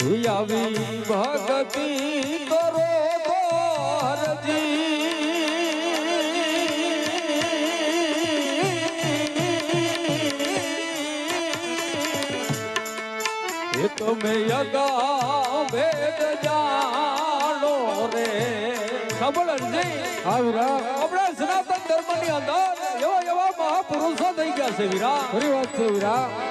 આવી ભક્તિ કરો હરજી એ તમે યગા ભેદ જાણો રે ખબર હરજી આપણા સનાતન ધર્મની અંદર એવા મહાપુરુષો થઈ ગયા છે વીરા ખરી વાત છે વીરા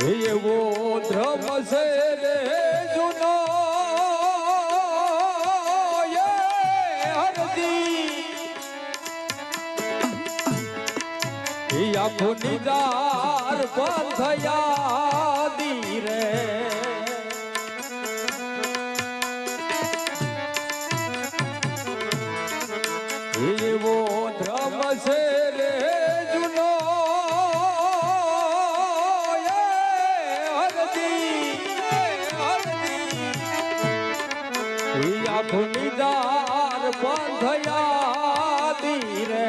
એવો ધર્મ છે રે જૂનો હરદી આખો નિદાર બંધયાદી રે એવો ધર્મ છે રે જૂનો ભૂમિદાર બંધયાદી રે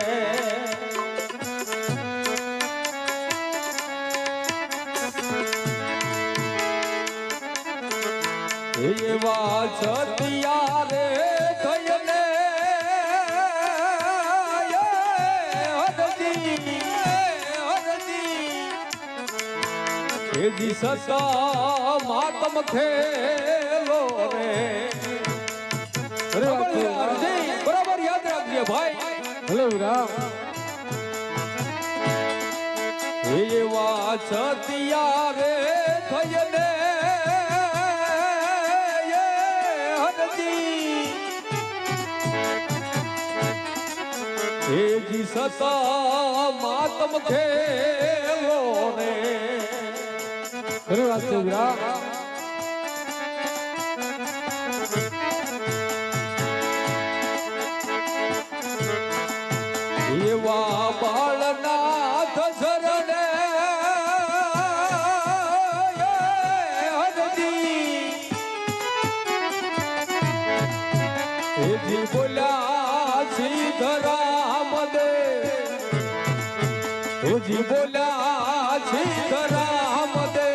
એવા છતિયા રે થઈને હરદી સતા માતમ ખેલો રે બરાબર યાદ રાખજે ભાઈ હલો રામ એવા છતિયા રે થઈને હરદી એજી સતા માતમ ખેલો રે ખરી વાત છે રામ એવા બાળનાથ શરણે હરદી એજી બોલ્યા સીધરામ દે એજી બોલ્યા સીધરામ દે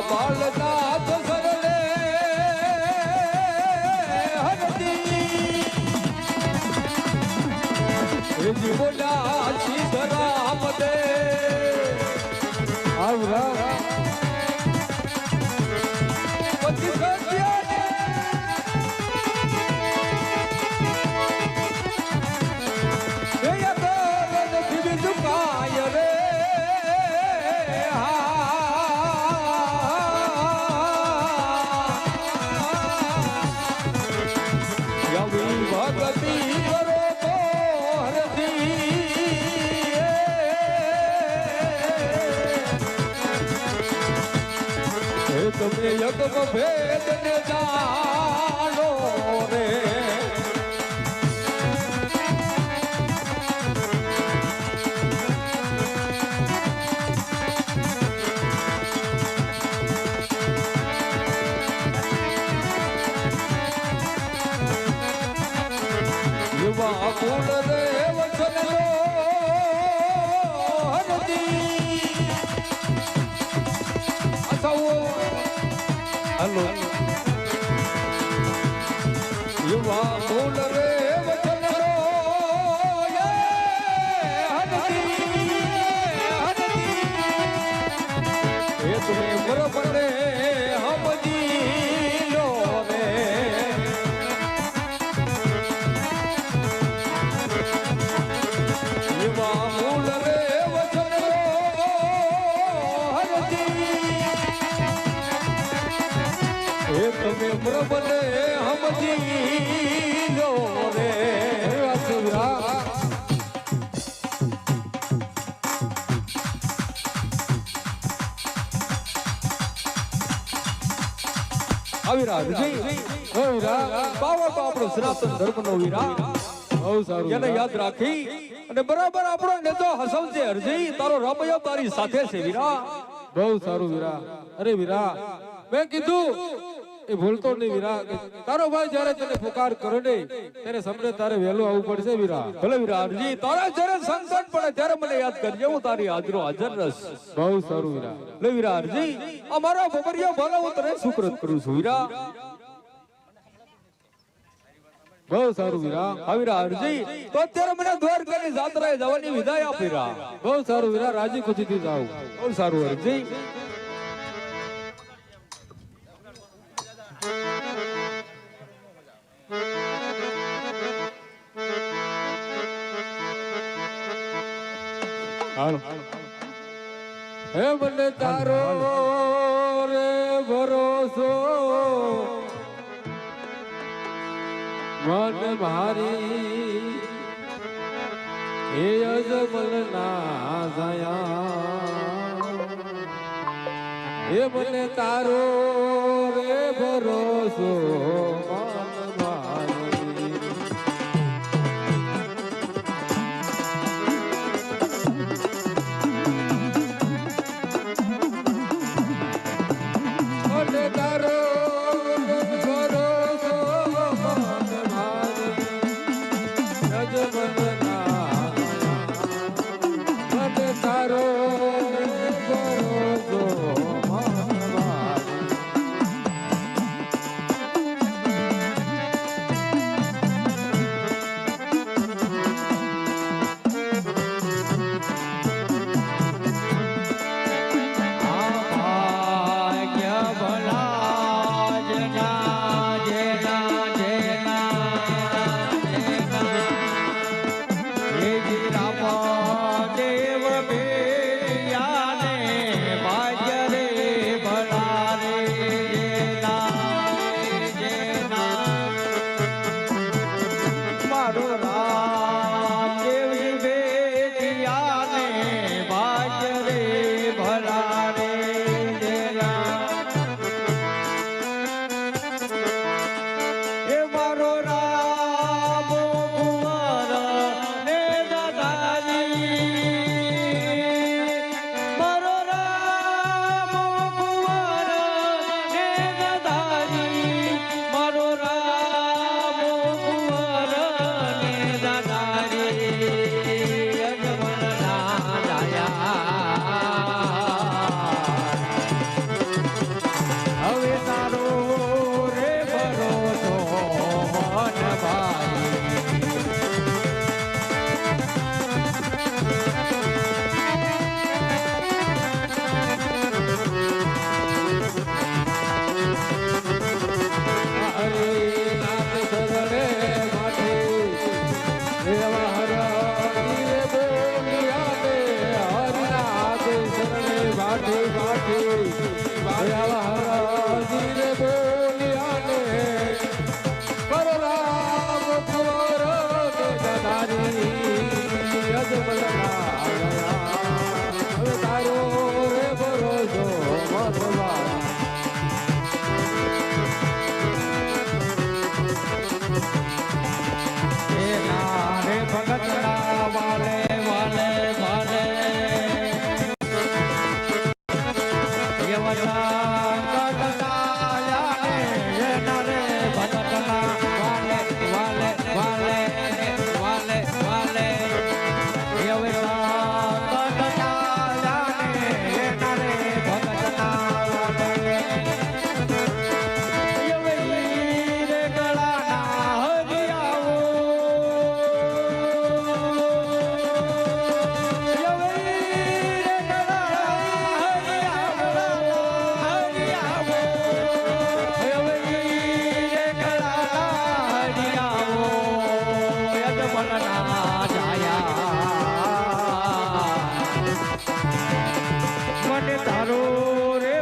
બાળનાથ શરણે હરદી એજી બોલ્યા સીધરામ દે આવરા પછી સત્યાને નથી બીજું કાય રે ભગતિ કરો તો હરદી તમે યજ્ઞ ભેદ ને જાણો રે યુવા કુળ રે વચન લો હરદી હલો યુવા કુળ રે વચન લો હરદી એ તમે બરોબર રે સમજી લો રે મૂળ રે વચન હરદી એ તમે પ્રભને સમજી લો રે આવી વીરા બાવા તો આપણો સનાતન ધર્મનો વીરા બહુ સારું એને યાદ રાખી અને બરાબર આપણો નેતો હસવજે હરજી તારો રમયો તારી સાથે છે વીરા. બહુ સારું વીરા. અરે વીરા, મેં કીધું એ ભૂલતો નહીં વીરા. તારો ભાઈ જ્યારે તને પુકાર કરે ને ત્યારે સમજે તારે વહેલું આવવું પડશે વીરા. ભલે વીરા હરજી, તારા જ્યારે સંકટ પડે ત્યારે મને યાદ કરજે, હું તારી હાજરો હાજર રસ. બહુ સારું વીરા. લે વીરા હરજી, અમારો બબરિયો ભલે હું તને શુક્ર કરું છું વીરા. બહુ સારું વીરા. હા વીરા હરજી, તો અત્યારે મને દ્વારકાની જાત્રાએ જવાની વિદાય આપ વીરા. બહુ સારું વીરા, રાજી ખુશીથી જાવ. બહુ સારું હરજી. હાલો. હે મને તારો રે ભરોસો, મન મારી હે અજમલ ના જાયા. હે મને તારો રે ભરોસો, મન મારી મને તારો ભરોસો, મન મારી અજમલ ના જાયા. મને તારો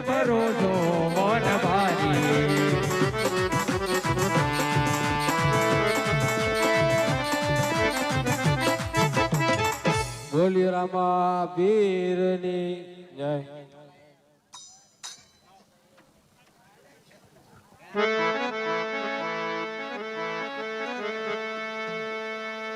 ભરોસો, મન મારી બોલ્યો રામા પીરની જય.